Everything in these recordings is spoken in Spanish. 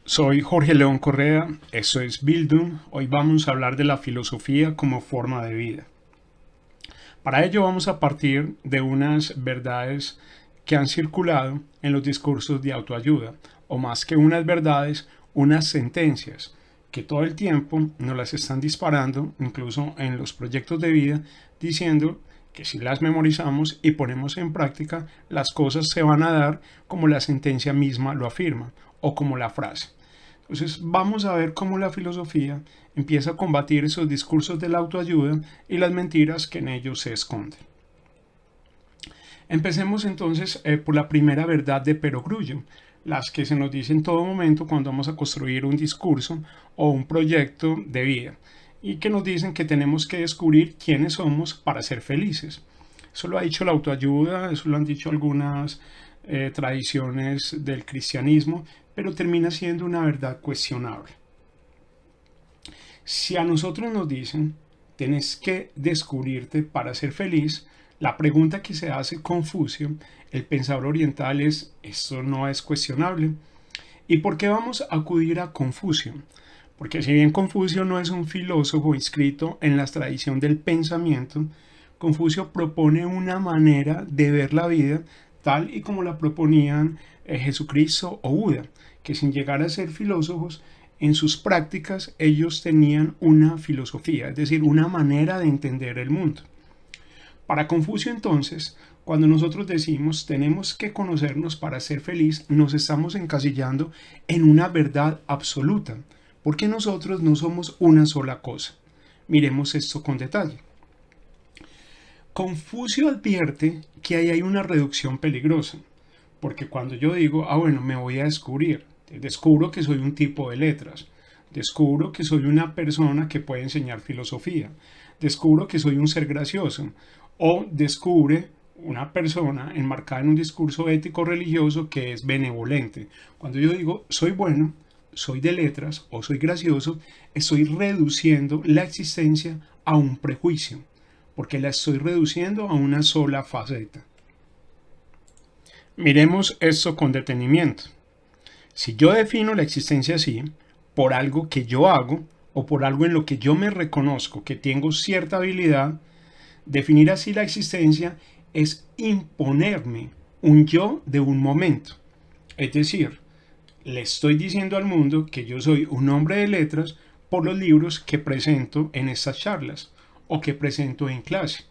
Soy Jorge León Correa, eso es Bildung. Hoy vamos a hablar de la filosofía como forma de vida. Para ello vamos a partir de unas verdades que han circulado en los discursos de autoayuda, o más que unas verdades, unas sentencias que todo el tiempo nos las están disparando, incluso en los proyectos de vida, diciendo que si las memorizamos y ponemos en práctica, las cosas se van a dar como la sentencia misma lo afirma, o como la frase. Entonces vamos a ver cómo la filosofía empieza a combatir esos discursos de la autoayuda y las mentiras que en ellos se esconden. Empecemos entonces por la primera verdad de Perogrullo, las que se nos dice en todo momento cuando vamos a construir un discurso o un proyecto de vida, y que nos dicen que tenemos que descubrir quiénes somos para ser felices. Eso lo ha dicho la autoayuda, eso lo han dicho algunas tradiciones del cristianismo, pero termina siendo una verdad cuestionable. Si a nosotros nos dicen, tienes que descubrirte para ser feliz, la pregunta que se hace Confucio, el pensador oriental, es, ¿esto no es cuestionable? ¿Y por qué vamos a acudir a Confucio? Porque si bien Confucio no es un filósofo inscrito en la tradición del pensamiento, Confucio propone una manera de ver la vida tal y como la proponían Jesucristo o Buda, que sin llegar a ser filósofos, en sus prácticas ellos tenían una filosofía, es decir, una manera de entender el mundo. Para Confucio entonces, cuando nosotros decimos tenemos que conocernos para ser feliz, nos estamos encasillando en una verdad absoluta, porque nosotros no somos una sola cosa. Miremos esto con detalle. Confucio advierte que ahí hay una reducción peligrosa, porque cuando yo digo, bueno, me voy a descubrir, descubro que soy un tipo de letras, descubro que soy una persona que puede enseñar filosofía, descubro que soy un ser gracioso, o descubre una persona enmarcada en un discurso ético religioso que es benevolente. Cuando yo digo soy bueno, soy de letras o soy gracioso, estoy reduciendo la existencia a un prejuicio, porque la estoy reduciendo a una sola faceta. Miremos esto con detenimiento. Si yo defino la existencia así, por algo que yo hago o por algo en lo que yo me reconozco que tengo cierta habilidad, definir así la existencia es imponerme un yo de un momento. Es decir, le estoy diciendo al mundo que yo soy un hombre de letras por los libros que presento en estas charlas o que presento en clase.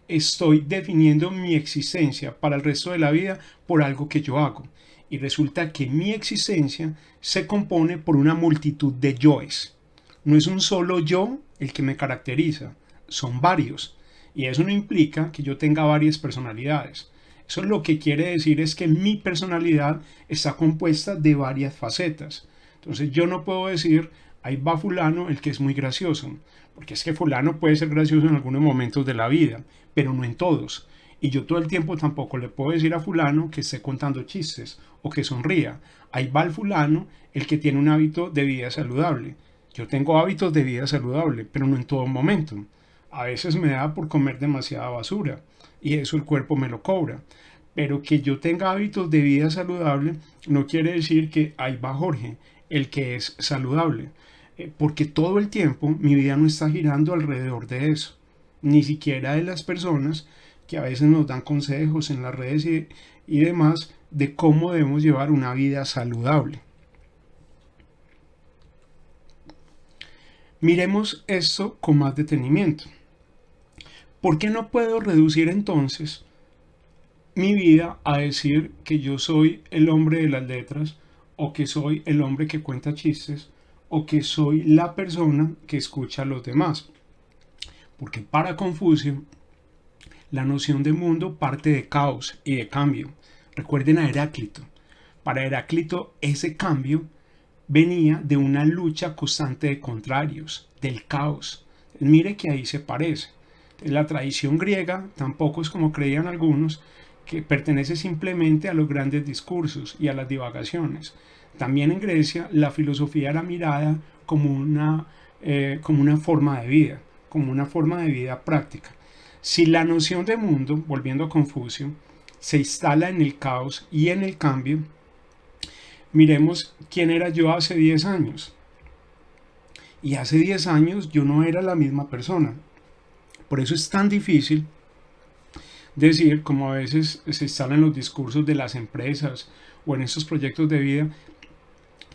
Estoy definiendo mi existencia para el resto de la vida por algo que yo hago. Y resulta que mi existencia se compone por una multitud de yoes. No es un solo yo el que me caracteriza, son varios. Y eso no implica que yo tenga varias personalidades. Eso lo que quiere decir es que mi personalidad está compuesta de varias facetas. Entonces yo no puedo decir, ahí va fulano el que es muy gracioso, porque es que fulano puede ser gracioso en algunos momentos de la vida, pero no en todos. Y yo todo el tiempo tampoco le puedo decir a fulano que esté contando chistes o que sonría. Ahí va el fulano el que tiene un hábito de vida saludable. Yo tengo hábitos de vida saludable, pero no en todo momento. A veces me da por comer demasiada basura y eso el cuerpo me lo cobra. Pero que yo tenga hábitos de vida saludable no quiere decir que ahí va Jorge, el que es saludable. Porque todo el tiempo mi vida no está girando alrededor de eso. Ni siquiera de las personas que a veces nos dan consejos en las redes y demás de cómo debemos llevar una vida saludable. Miremos esto con más detenimiento. ¿Por qué no puedo reducir entonces mi vida a decir que yo soy el hombre de las letras o que soy el hombre que cuenta chistes o que soy la persona que escucha a los demás? Porque para Confucio la noción de mundo parte de caos y de cambio. Recuerden a Heráclito. Para Heráclito ese cambio venía de una lucha constante de contrarios, del caos. Mire que ahí se parece. La tradición griega tampoco es como creían algunos, que pertenece simplemente a los grandes discursos y a las divagaciones. También en Grecia la filosofía era mirada como una forma de vida, como una forma de vida práctica. Si la noción de mundo, volviendo a Confucio, se instala en el caos y en el cambio, Miremos quién era yo hace 10 años. Y hace 10 años yo no era la misma persona. Por eso es tan difícil decir, como a veces se instala en los discursos de las empresas o en estos proyectos de vida,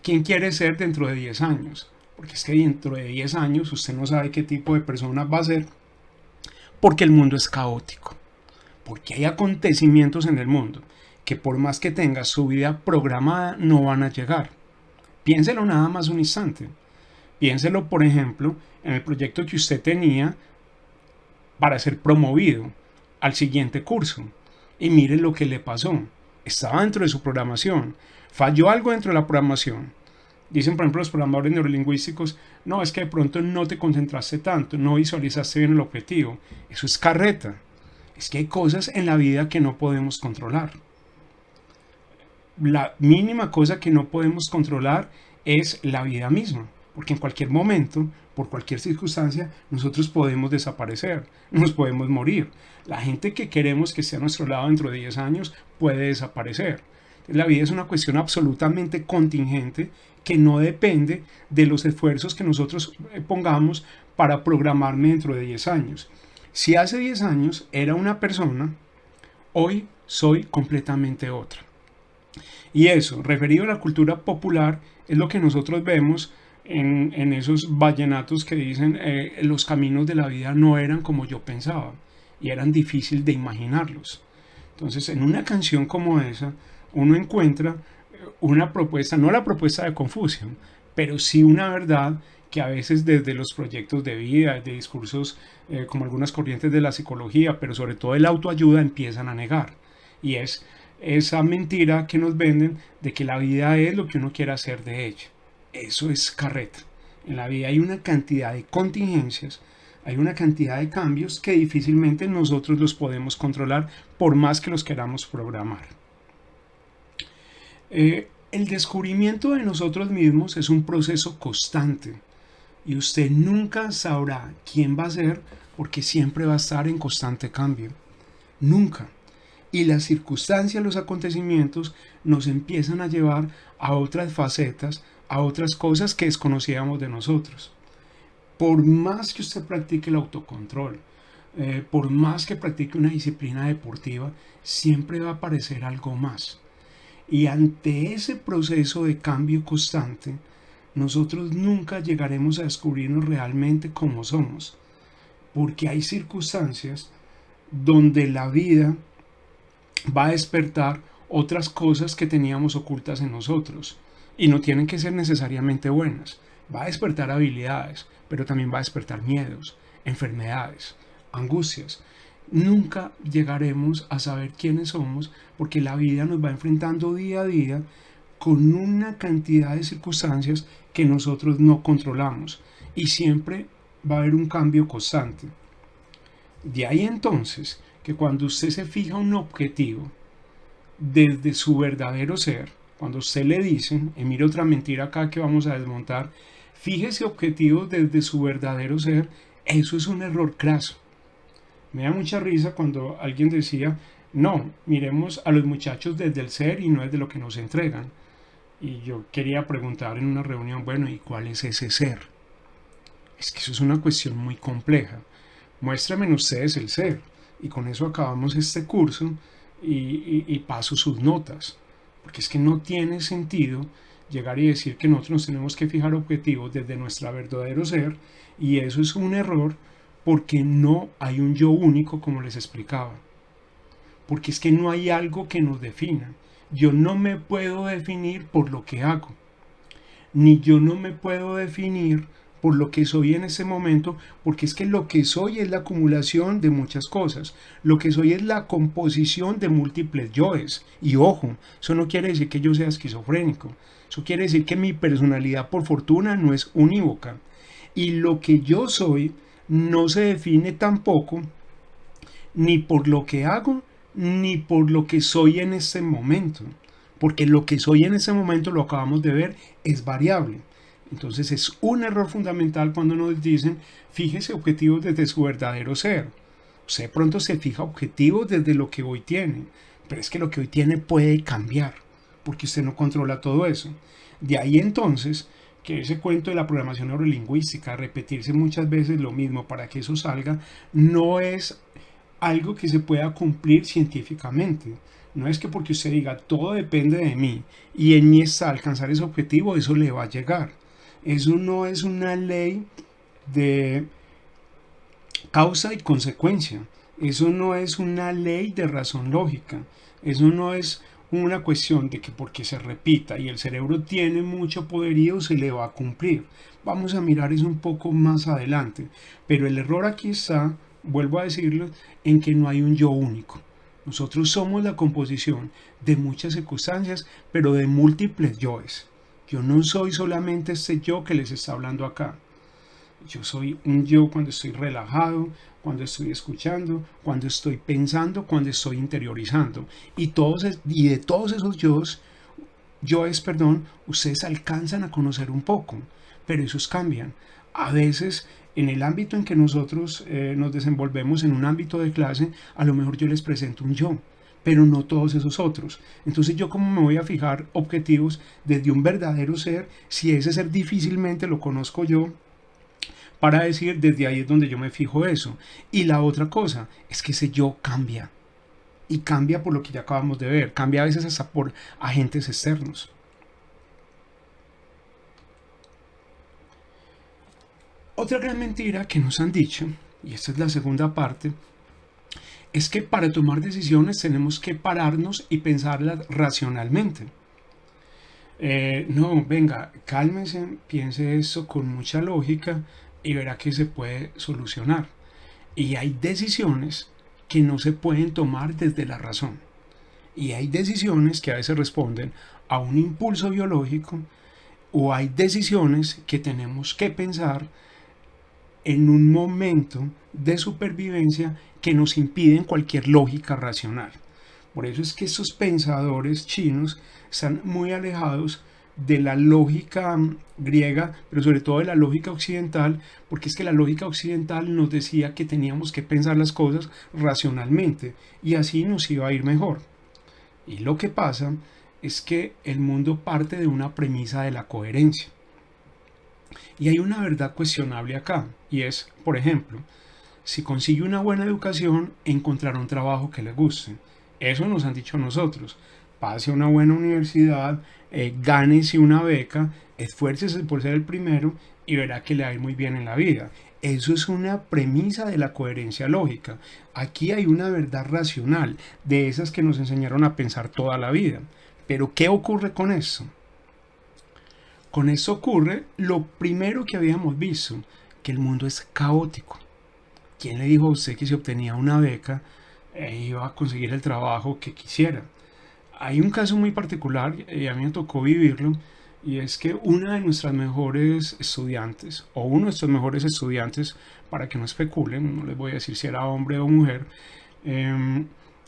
quién quiere ser dentro de 10 años. Porque es que dentro de 10 años usted no sabe qué tipo de persona va a ser, porque el mundo es caótico. Porque hay acontecimientos en el mundo que por más que tenga su vida programada no van a llegar. Piénselo nada más un instante. Piénselo, por ejemplo, en el proyecto que usted tenía para ser promovido al siguiente curso. Y mire lo que le pasó. Estaba dentro de su programación. Falló algo dentro de la programación. Dicen, por ejemplo, los programadores neurolingüísticos, no, es que de pronto no te concentraste tanto, no visualizaste bien el objetivo. Eso es carreta. Es que hay cosas en la vida que no podemos controlar. La mínima cosa que no podemos controlar es la vida misma, porque en cualquier momento, por cualquier circunstancia, nosotros podemos desaparecer, nos podemos morir. La gente que queremos que esté a nuestro lado dentro de 10 años puede desaparecer. La vida es una cuestión absolutamente contingente que no depende de los esfuerzos que nosotros pongamos para programarme dentro de 10 años. Si hace 10 años era una persona, hoy soy completamente otra. Y eso, referido a la cultura popular, es lo que nosotros vemos en esos vallenatos que dicen los caminos de la vida no eran como yo pensaba y eran difíciles de imaginarlos. Entonces, en una canción como esa, uno encuentra una propuesta, no la propuesta de Confucio, pero sí una verdad que a veces desde los proyectos de vida, de discursos como algunas corrientes de la psicología, pero sobre todo de la autoayuda, empiezan a negar. Y es esa mentira que nos venden de que la vida es lo que uno quiere hacer de ella. Eso es carreta. En la vida hay una cantidad de contingencias, hay una cantidad de cambios que difícilmente nosotros los podemos controlar por más que los queramos programar. El descubrimiento de nosotros mismos es un proceso constante y usted nunca sabrá quién va a ser porque siempre va a estar en constante cambio. Nunca. Y las circunstancias, los acontecimientos nos empiezan a llevar a otras facetas, a otras cosas que desconocíamos de nosotros. Por más que usted practique el autocontrol, por más que practique una disciplina deportiva, siempre va a aparecer algo más. Y ante ese proceso de cambio constante, nosotros nunca llegaremos a descubrirnos realmente cómo somos, porque hay circunstancias donde la vida va a despertar otras cosas que teníamos ocultas en nosotros y no tienen que ser necesariamente buenas. Va a despertar habilidades, pero también va a despertar miedos, enfermedades, angustias. Nunca llegaremos a saber quiénes somos porque la vida nos va enfrentando día a día con una cantidad de circunstancias que nosotros no controlamos y siempre va a haber un cambio constante. De ahí entonces que cuando usted se fija un objetivo desde su verdadero ser, cuando usted le dicen, y mire otra mentira acá que vamos a desmontar, fíjese objetivos desde su verdadero ser, eso es un error craso. Me da mucha risa cuando alguien decía, no, miremos a los muchachos desde el ser y no desde lo que nos entregan. Y yo quería preguntar en una reunión, bueno, ¿y cuál es ese ser? Es que eso es una cuestión muy compleja. Muéstrenme ustedes el ser. Y con eso acabamos este curso y paso sus notas. Porque es que no tiene sentido llegar y decir que nosotros nos tenemos que fijar objetivos desde nuestro verdadero ser. Y eso es un error porque no hay un yo único como les explicaba. Porque es que no hay algo que nos defina. Yo no me puedo definir por lo que hago. Ni yo no me puedo definir por lo que soy en ese momento, porque es que lo que soy es la acumulación de muchas cosas. Lo que soy es la composición de múltiples yoes. Y ojo, eso no quiere decir que yo sea esquizofrénico. Eso quiere decir que mi personalidad, por fortuna, no es unívoca. Y lo que yo soy no se define tampoco ni por lo que hago, ni por lo que soy en ese momento. Porque lo que soy en ese momento, lo acabamos de ver, es variable. Entonces es un error fundamental cuando nos dicen, fíjese objetivos desde su verdadero ser. Usted de pronto se fija objetivos desde lo que hoy tiene, pero es que lo que hoy tiene puede cambiar. porque usted no controla todo eso. De ahí entonces que ese cuento de la programación neurolingüística, repetirse muchas veces lo mismo para que eso salga, no es algo que se pueda cumplir científicamente. No es que porque usted diga todo depende de mí y en mí está alcanzar ese objetivo, eso le va a llegar. Eso no es una ley de causa y consecuencia. Eso no es una ley de razón lógica. Eso no es una cuestión de que porque se repita y el cerebro tiene mucho poderío se le va a cumplir. Vamos a mirar eso un poco más adelante. Pero el error aquí está, vuelvo a decirlo, en que no hay un yo único. Nosotros somos la composición de muchas circunstancias, pero de múltiples yoes. Yo no soy solamente este yo que les está hablando acá. Yo soy un yo cuando estoy relajado, cuando estoy escuchando, cuando estoy pensando, cuando estoy interiorizando. Y de todos esos yoes, ustedes alcanzan a conocer un poco, pero esos cambian. A veces, en el ámbito en que nosotros nos desenvolvemos, en un ámbito de clase, a lo mejor yo les presento un yo, pero no todos esos otros. Entonces, ¿yo cómo me voy a fijar objetivos desde un verdadero ser si ese ser difícilmente lo conozco yo? Para decir, desde ahí es donde yo me fijo eso. Y la otra cosa es que ese yo cambia. Y cambia por lo que ya acabamos de ver. Cambia a veces hasta por agentes externos. Otra gran mentira que nos han dicho, y esta es la segunda parte, es que para tomar decisiones tenemos que pararnos y pensarlas racionalmente. No, venga, cálmese, piense eso con mucha lógica y verá que se puede solucionar. Y hay decisiones que no se pueden tomar desde la razón. Y hay decisiones que a veces responden a un impulso biológico o hay decisiones que tenemos que pensar en un momento de supervivencia que nos impiden cualquier lógica racional. Por eso es que estos pensadores chinos están muy alejados de la lógica griega, pero sobre todo de la lógica occidental, porque es que la lógica occidental nos decía que teníamos que pensar las cosas racionalmente y así nos iba a ir mejor. Y lo que pasa es que el mundo parte de una premisa de la coherencia. Y hay una verdad cuestionable acá, y es, por ejemplo, si consigue una buena educación, encontrará un trabajo que le guste. Eso nos han dicho nosotros. Pase a una buena universidad, gánese una beca, esfuércese por ser el primero y verá que le va a ir muy bien en la vida. Eso es una premisa de la coherencia lógica. Aquí hay una verdad racional, de esas que nos enseñaron a pensar toda la vida. Pero ¿qué ocurre con eso? Con eso ocurre lo primero que habíamos visto, que el mundo es caótico. ¿Quién le dijo a usted que si obtenía una beca iba a conseguir el trabajo que quisiera? Hay un caso muy particular y a mí me tocó vivirlo, y es que una de nuestras mejores estudiantes, o uno de nuestros mejores estudiantes, para que no especulen, no les voy a decir si era hombre o mujer,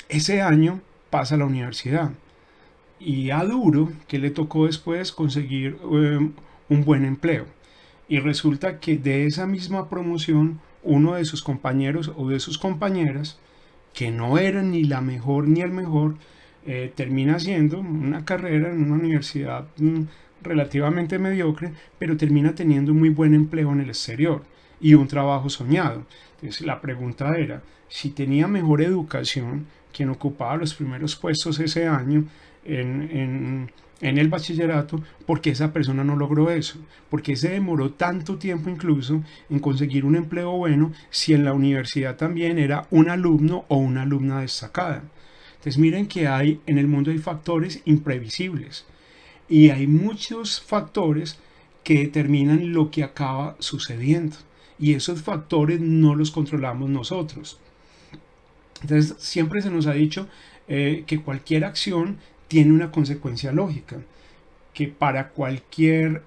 ese año pasa a la universidad. Y a duro que le tocó después conseguir un buen empleo. Y resulta que de esa misma promoción, uno de sus compañeros o de sus compañeras, que no eran ni la mejor ni el mejor, termina haciendo una carrera en una universidad relativamente mediocre, pero termina teniendo un muy buen empleo en el exterior y un trabajo soñado. Entonces la pregunta era, si tenía mejor educación, quien ocupaba los primeros puestos ese año en el bachillerato, porque esa persona no logró eso, porque se demoró tanto tiempo incluso en conseguir un empleo bueno si en la universidad también era un alumno o una alumna destacada. Entonces miren que en el mundo hay factores imprevisibles y hay muchos factores que determinan lo que acaba sucediendo y esos factores no los controlamos nosotros. Entonces siempre se nos ha dicho que cualquier acción tiene una consecuencia lógica, que para cualquier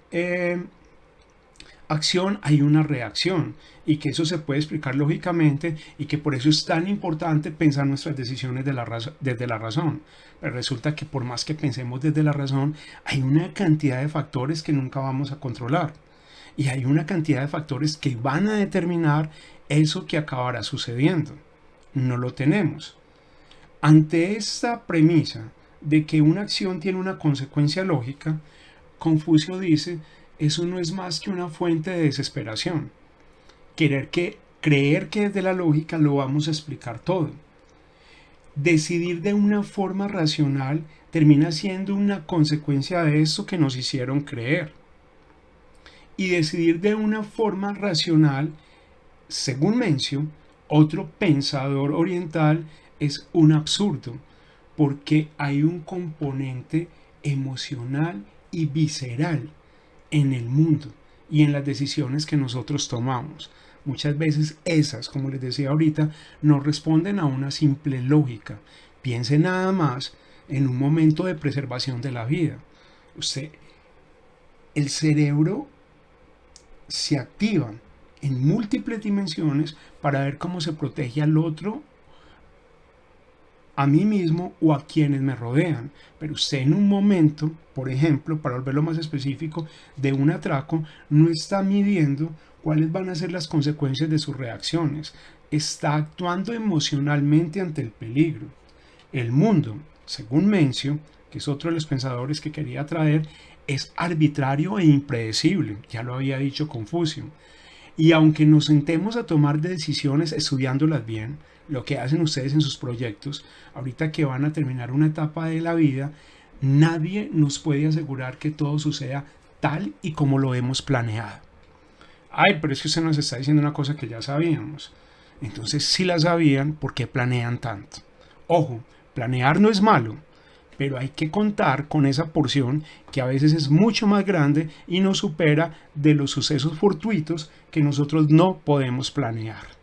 acción hay una reacción y que eso se puede explicar lógicamente y que por eso es tan importante pensar nuestras decisiones desde la razón. Pero resulta que por más que pensemos desde la razón, hay una cantidad de factores que nunca vamos a controlar y hay una cantidad de factores que van a determinar eso que acabará sucediendo. No lo tenemos. Ante esta premisa de que una acción tiene una consecuencia lógica, Confucio dice, eso no es más que una fuente de desesperación. Creer que desde la lógica lo vamos a explicar todo. Decidir de una forma racional termina siendo una consecuencia de eso que nos hicieron creer. Y decidir de una forma racional, según Mencio, otro pensador oriental, es un absurdo, porque hay un componente emocional y visceral en el mundo y en las decisiones que nosotros tomamos. Muchas veces esas, como les decía ahorita, no responden a una simple lógica. Piense nada más en un momento de preservación de la vida. El cerebro se activa en múltiples dimensiones para ver cómo se protege al otro, a mí mismo o a quienes me rodean. Pero usted en un momento, por ejemplo, para volverlo más específico, de un atraco, no está midiendo cuáles van a ser las consecuencias de sus reacciones. Está actuando emocionalmente ante el peligro. El mundo, según Mencio, que es otro de los pensadores que quería traer, es arbitrario e impredecible, ya lo había dicho Confucio. Y aunque nos sentemos a tomar decisiones estudiándolas bien, lo que hacen ustedes en sus proyectos, ahorita que van a terminar una etapa de la vida, nadie nos puede asegurar que todo suceda tal y como lo hemos planeado. Ay, pero es que usted nos está diciendo una cosa que ya sabíamos. Entonces, si la sabían, ¿por qué planean tanto? Ojo, planear no es malo, pero hay que contar con esa porción que a veces es mucho más grande y nos supera de los sucesos fortuitos que nosotros no podemos planear.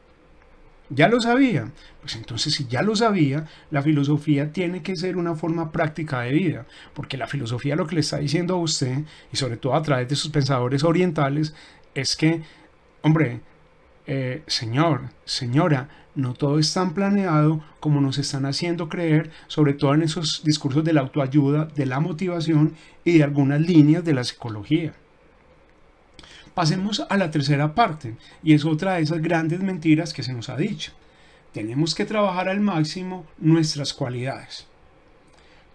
¿Ya lo sabía? Pues entonces, si ya lo sabía, la filosofía tiene que ser una forma práctica de vida, porque la filosofía lo que le está diciendo a usted, y sobre todo a través de sus pensadores orientales, es que, hombre, señor, señora, no todo es tan planeado como nos están haciendo creer, sobre todo en esos discursos de la autoayuda, de la motivación y de algunas líneas de la psicología. Pasemos a la tercera parte, y es otra de esas grandes mentiras que se nos ha dicho. Tenemos que trabajar al máximo nuestras cualidades.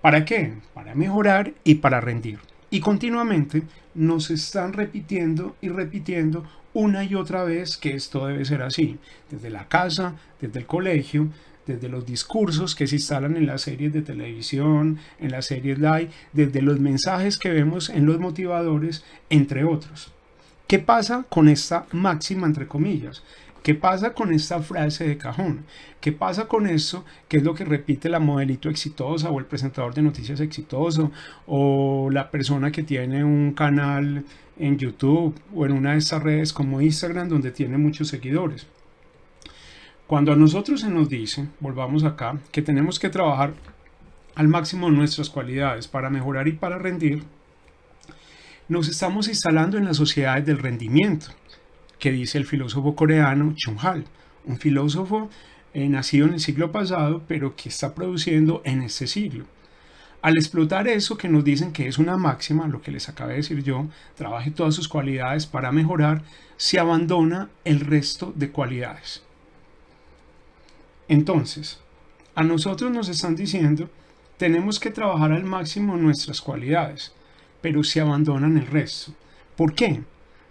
¿Para qué? Para mejorar y para rendir. Y continuamente nos están repitiendo y repitiendo una y otra vez que esto debe ser así. Desde la casa, desde el colegio, desde los discursos que se instalan en las series de televisión, en las series live, desde los mensajes que vemos en los motivadores, entre otros. ¿Qué pasa con esta máxima, entre comillas? ¿Qué pasa con esta frase de cajón? ¿Qué pasa con eso? ¿Qué es lo que repite la modelito exitosa o el presentador de noticias exitoso o la persona que tiene un canal en YouTube o en una de estas redes como Instagram donde tiene muchos seguidores? Cuando a nosotros se nos dice, volvamos acá, que tenemos que trabajar al máximo nuestras cualidades para mejorar y para rendir, nos estamos instalando en las sociedades del rendimiento, que dice el filósofo coreano Chung Hal, un filósofo nacido en el siglo pasado, pero que está produciendo en este siglo. Al explotar eso que nos dicen que es una máxima, lo que les acabé de decir yo, trabaje todas sus cualidades para mejorar, se abandona el resto de cualidades. Entonces, a nosotros nos están diciendo, tenemos que trabajar al máximo nuestras cualidades, pero se abandonan el resto. ¿Por qué?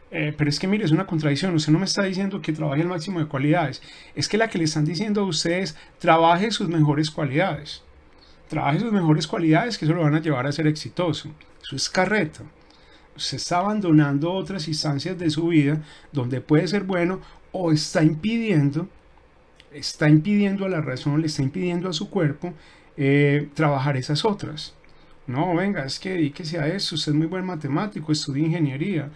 Pero es que mire, es una contradicción. Usted no me está diciendo que trabaje el máximo de cualidades. Es que la que le están diciendo a ustedes, trabaje sus mejores cualidades. Trabaje sus mejores cualidades, que eso lo van a llevar a ser exitoso. Eso es carreta. Usted está abandonando otras instancias de su vida donde puede ser bueno o está impidiendo a la razón, le está impidiendo a su cuerpo trabajar esas otras. No, venga, es que dedíquese a eso, usted es muy buen matemático, estudia ingeniería,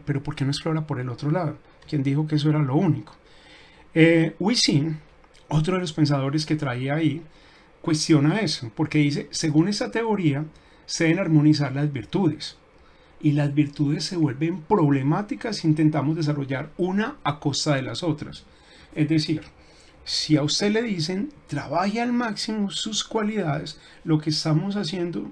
pero ¿por qué no explora por el otro lado? ¿Quién dijo que eso era lo único? Wisin, otro de los pensadores que traía ahí, cuestiona eso, porque dice, según esta teoría, se deben armonizar las virtudes, y las virtudes se vuelven problemáticas si intentamos desarrollar una a costa de las otras. Es decir, si a usted le dicen trabaje al máximo sus cualidades, lo que estamos haciendo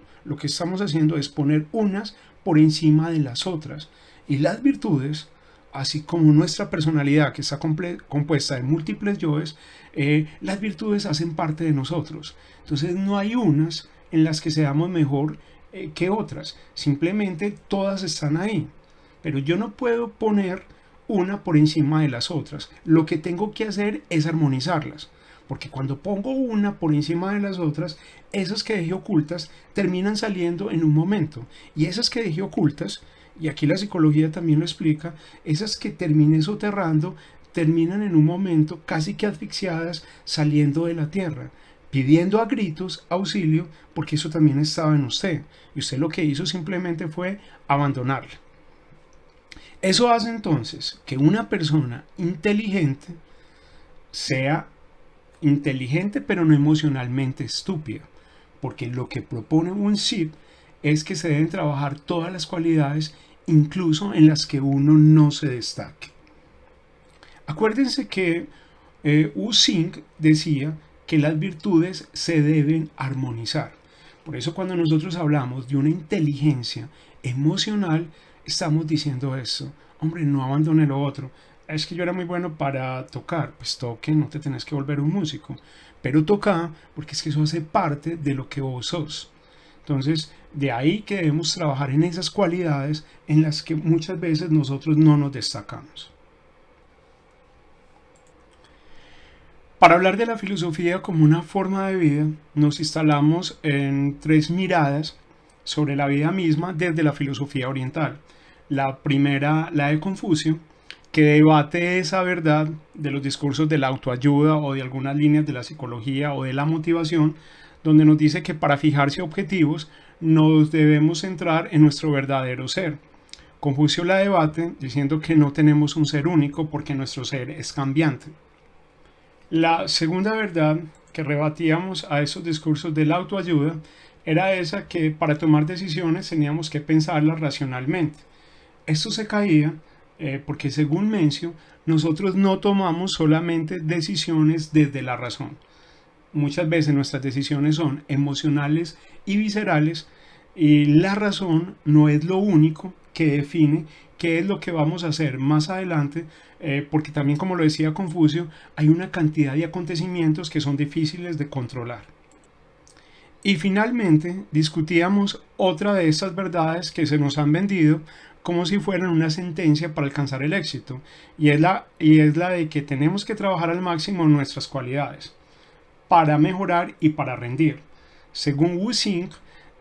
es poner unas por encima de las otras. Y las virtudes, así como nuestra personalidad que está compuesta de múltiples yoes, las virtudes hacen parte de nosotros. Entonces no hay unas en las que seamos mejor que otras. Simplemente todas están ahí. Pero yo no puedo poner una por encima de las otras. Lo que tengo que hacer es armonizarlas. Porque cuando pongo una por encima de las otras, esas que dejé ocultas terminan saliendo en un momento. Y esas que dejé ocultas, y aquí la psicología también lo explica, esas que terminé soterrando, terminan en un momento casi que asfixiadas saliendo de la tierra, pidiendo a gritos auxilio, porque eso también estaba en usted. Y usted lo que hizo simplemente fue abandonarla. Eso hace entonces que una persona inteligente sea inteligente pero no emocionalmente estúpida, porque lo que propone un SIP es que se deben trabajar todas las cualidades, incluso en las que uno no se destaque. Acuérdense que Wu Xing decía que las virtudes se deben armonizar. Por eso cuando nosotros hablamos de una inteligencia emocional, estamos diciendo eso. Hombre, no abandone lo otro. Es que yo era muy bueno para tocar. Pues toque, no te tenés que volver un músico. Pero toca, porque es que eso hace parte de lo que vos sos. Entonces, de ahí que debemos trabajar en esas cualidades en las que muchas veces nosotros no nos destacamos. Para hablar de la filosofía como una forma de vida, nos instalamos en 3 miradas sobre la vida misma desde la filosofía oriental. La primera, la de Confucio, que debate esa verdad de los discursos de la autoayuda o de algunas líneas de la psicología o de la motivación, donde nos dice que para fijarse objetivos nos debemos centrar en nuestro verdadero ser. Confucio la debate diciendo que no tenemos un ser único porque nuestro ser es cambiante. La segunda verdad que rebatíamos a esos discursos de la autoayuda era esa que para tomar decisiones teníamos que pensarlas racionalmente. Esto se caía porque según Mencio, nosotros no tomamos solamente decisiones desde la razón. Muchas veces nuestras decisiones son emocionales y viscerales y la razón no es lo único que define qué es lo que vamos a hacer más adelante, porque también, como lo decía Confucio, hay una cantidad de acontecimientos que son difíciles de controlar. Y finalmente discutíamos otra de estas verdades que se nos han vendido como si fueran una sentencia para alcanzar el éxito, y es la de que tenemos que trabajar al máximo nuestras cualidades para mejorar y para rendir. Según Wu Xing,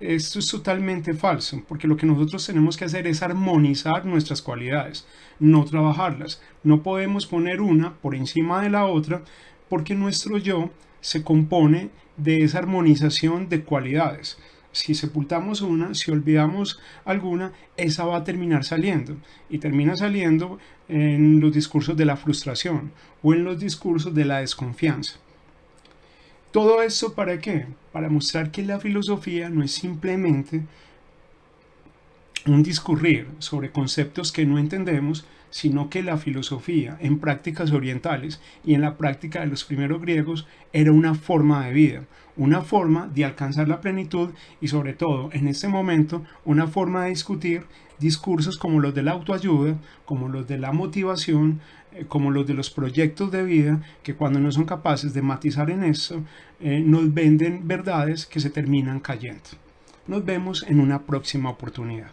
esto es totalmente falso, porque lo que nosotros tenemos que hacer es armonizar nuestras cualidades, no trabajarlas. No podemos poner una por encima de la otra, porque nuestro yo se compone de esa armonización de cualidades. Si sepultamos una, si olvidamos alguna, esa va a terminar saliendo. Y termina saliendo en los discursos de la frustración o en los discursos de la desconfianza. ¿Todo esto para qué? Para mostrar que la filosofía no es simplemente un discurrir sobre conceptos que no entendemos, sino que la filosofía en prácticas orientales y en la práctica de los primeros griegos era una forma de vida, una forma de alcanzar la plenitud y sobre todo en este momento una forma de discutir discursos como los de la autoayuda, como los de la motivación, como los de los proyectos de vida, que cuando no son capaces de matizar en eso, nos venden verdades que se terminan cayendo. Nos vemos en una próxima oportunidad.